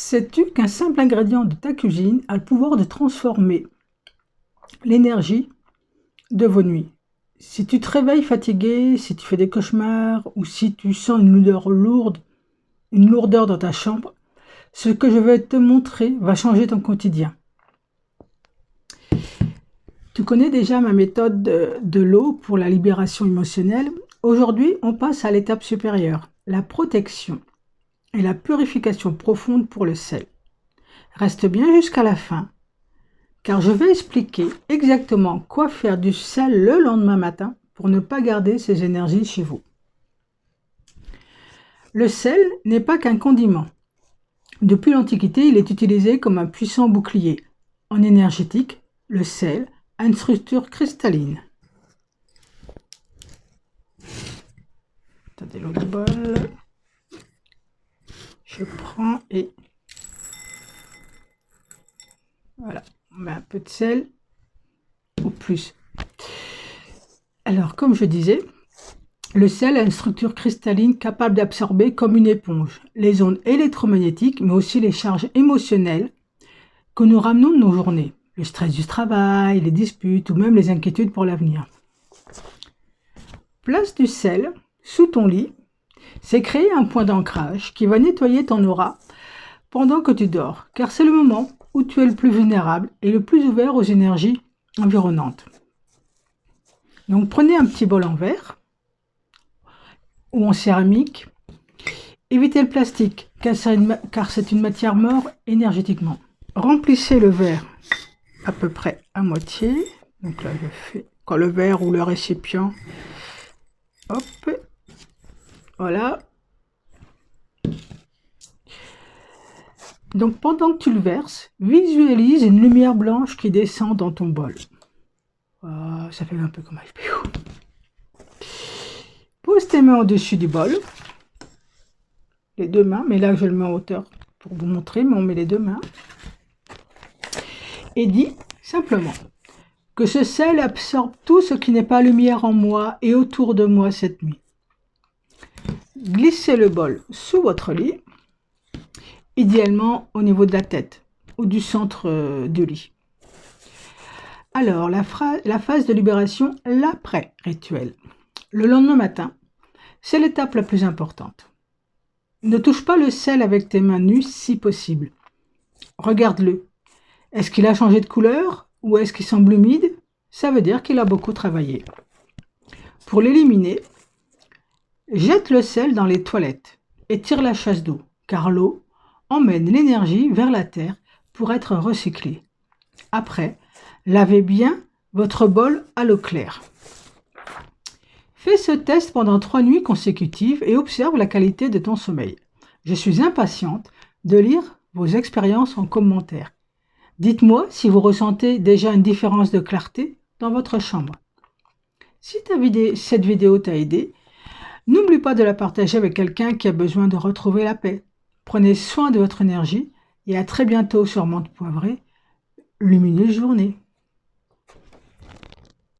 Sais-tu qu'un simple ingrédient de ta cuisine a le pouvoir de transformer l'énergie de vos nuits? Si tu te réveilles fatigué, si tu fais des cauchemars ou si tu sens une odeur lourde, une lourdeur dans ta chambre, ce que je vais te montrer va changer ton quotidien. Tu connais déjà ma méthode de l'eau pour la libération émotionnelle. Aujourd'hui, on passe à l'étape supérieure, la protection et la purification profonde pour le sel. Reste bien jusqu'à la fin, car je vais expliquer exactement quoi faire du sel le lendemain matin pour ne pas garder ces énergies chez vous. Le sel n'est pas qu'un condiment. Depuis l'Antiquité, il est utilisé comme un puissant bouclier. En énergétique, le sel a une structure cristalline. Attendez l'autre bol. Je prends et voilà, on met un peu de sel ou plus. Alors, comme je disais, le sel a une structure cristalline capable d'absorber comme une éponge les ondes électromagnétiques, mais aussi les charges émotionnelles que nous ramenons de nos journées. Le stress du travail, les disputes ou même les inquiétudes pour l'avenir. Place du sel sous ton lit, c'est créer un point d'ancrage qui va nettoyer ton aura pendant que tu dors, car c'est le moment où tu es le plus vulnérable et le plus ouvert aux énergies environnantes. Donc prenez un petit bol en verre ou en céramique. Évitez le plastique, car c'est une matière morte énergétiquement. Remplissez le verre à peu près à moitié. Donc là, je fais quand le verre ou le récipient. Hop, voilà. Donc pendant que tu le verses, visualise une lumière blanche qui descend dans ton bol. Voilà, ça fait un peu comme un HBO. Pose tes mains au-dessus du bol. Les deux mains, mais là je le mets en hauteur pour vous montrer, mais on met les deux mains. Et dis simplement que ce sel absorbe tout ce qui n'est pas lumière en moi et autour de moi cette nuit. Glissez le bol sous votre lit, idéalement au niveau de la tête ou du centre du lit. Alors, la phase de libération, l'après-rituel. Le lendemain matin, c'est l'étape la plus importante. Ne touche pas le sel avec tes mains nues si possible. Regarde-le. Est-ce qu'il a changé de couleur ou est-ce qu'il semble humide? Ça veut dire qu'il a beaucoup travaillé. Pour l'éliminer, jette le sel dans les toilettes et tire la chasse d'eau, car l'eau emmène l'énergie vers la terre pour être recyclée. Après, lavez bien votre bol à l'eau claire. Fais ce test pendant 3 nuits consécutives et observe la qualité de ton sommeil. Je suis impatiente de lire vos expériences en commentaire. Dites-moi si vous ressentez déjà une différence de clarté dans votre chambre. Si cette vidéo t'a aidé, n'oublie pas de la partager avec quelqu'un qui a besoin de retrouver la paix. Prenez soin de votre énergie et à très bientôt sur Menthe Poivrée, lumineuse journée.